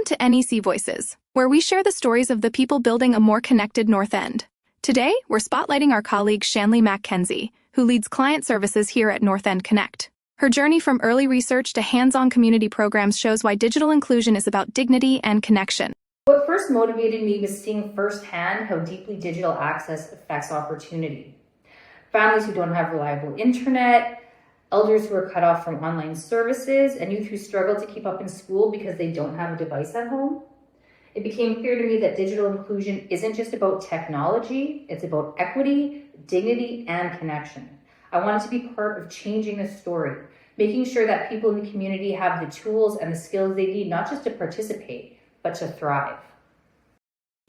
Welcome to NEC Voices, where we share the stories of the people building a more connected North End. Today, we're spotlighting our colleague Shanleigh MacKenzie, who leads client services here at North End Connect. Her journey from early research to hands-on community programs shows why digital inclusion is about dignity and connection. What first motivated me was seeing firsthand how deeply digital access affects opportunity. Families who don't have reliable internet, elders who are cut off from online services, and youth who struggle to keep up in school because they don't have a device at home. It became clear to me that digital inclusion isn't just about technology, it's about equity, dignity, and connection. I wanted to be part of changing the story, making sure that people in the community have the tools and the skills they need, not just to participate, but to thrive.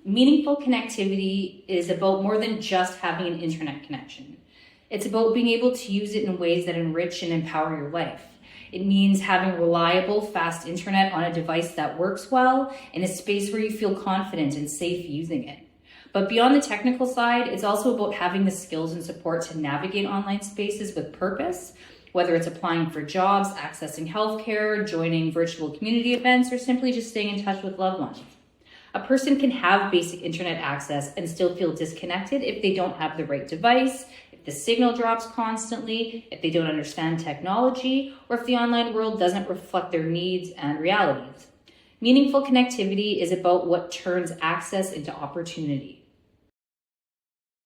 Meaningful connectivity is about more than just having an internet connection. It's about being able to use it in ways that enrich and empower your life. It means having reliable, fast internet on a device that works well in a space where you feel confident and safe using it. But beyond the technical side, it's also about having the skills and support to navigate online spaces with purpose, whether it's applying for jobs, accessing healthcare, joining virtual community events, or simply just staying in touch with loved ones. A person can have basic internet access and still feel disconnected if they don't have the right device, if the signal drops constantly, if they don't understand technology, or if the online world doesn't reflect their needs and realities. Meaningful connectivity is about what turns access into opportunity.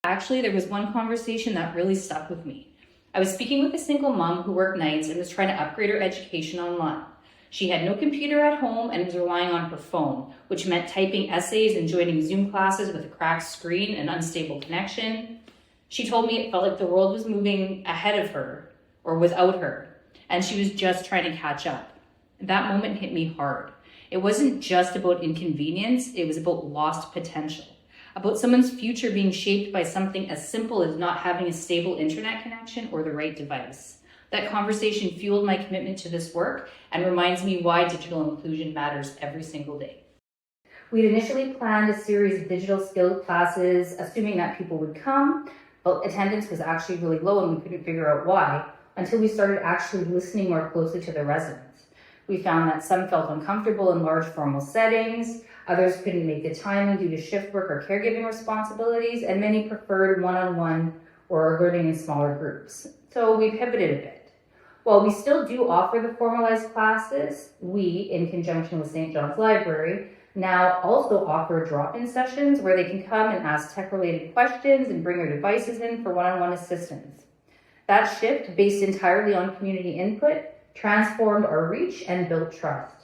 Actually, there was one conversation that really stuck with me. I was speaking with a single mom who worked nights and was trying to upgrade her education online. She had no computer at home and was relying on her phone, which meant typing essays and joining Zoom classes with a cracked screen and unstable connection. She told me it felt like the world was moving ahead of her or without her, and she was just trying to catch up. That moment hit me hard. It wasn't just about inconvenience, it was about lost potential, about someone's future being shaped by something as simple as not having a stable internet connection or the right device. That conversation fueled my commitment to this work and reminds me why digital inclusion matters every single day. We'd initially planned a series of digital skill classes, assuming that people would come, but attendance was actually really low and we couldn't figure out why until we started actually listening more closely to the residents. We found that some felt uncomfortable in large formal settings, others couldn't make the timing due to shift work or caregiving responsibilities, and many preferred one-on-one or learning in smaller groups. So we pivoted a bit. While we still do offer the formalized classes, we, in conjunction with St. John's Library, now also offer drop-in sessions where they can come and ask tech-related questions and bring their devices in for one-on-one assistance. That shift, based entirely on community input, transformed our reach and built trust.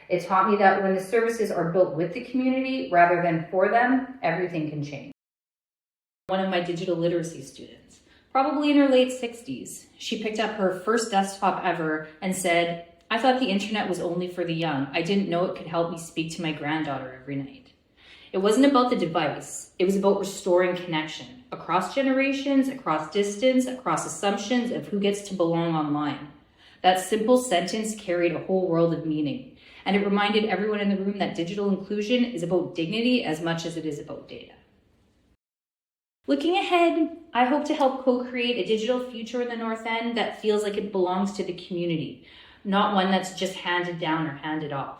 It taught me that when the services are built with the community rather than for them, everything can change. One of my digital literacy students, probably in her late 60s, she picked up her first desktop ever and said, "I thought the internet was only for the young. I didn't know it could help me speak to my granddaughter every night." It wasn't about the device. It was about restoring connection across generations, across distance, across assumptions of who gets to belong online. That simple sentence carried a whole world of meaning, and it reminded everyone in the room that digital inclusion is about dignity as much as it is about data. Looking ahead, I hope to help co-create a digital future in the North End that feels like it belongs to the community, not one that's just handed down or handed off.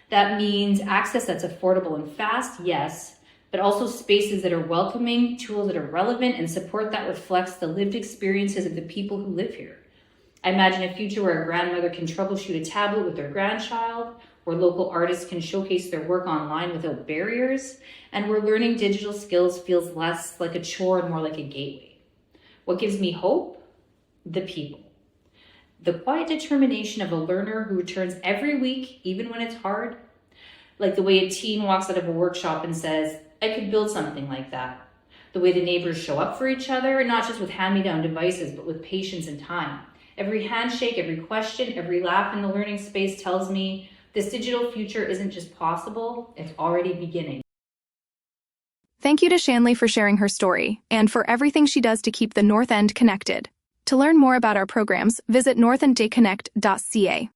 That means access that's affordable and fast, yes, but also spaces that are welcoming, tools that are relevant, and support that reflects the lived experiences of the people who live here. I imagine a future where a grandmother can troubleshoot a tablet with their grandchild, where local artists can showcase their work online without barriers, and where learning digital skills feels less like a chore and more like a gateway. What gives me hope? The people. The quiet determination of a learner who returns every week, even when it's hard. Like the way a teen walks out of a workshop and says, "I could build something like that." The way the neighbors show up for each other, not just with hand-me-down devices, but with patience and time. Every handshake, every question, every laugh in the learning space tells me this digital future isn't just possible, it's already beginning. Thank you to Shanleigh for sharing her story and for everything she does to keep the North End connected. To learn more about our programs, visit northendconnect.ca.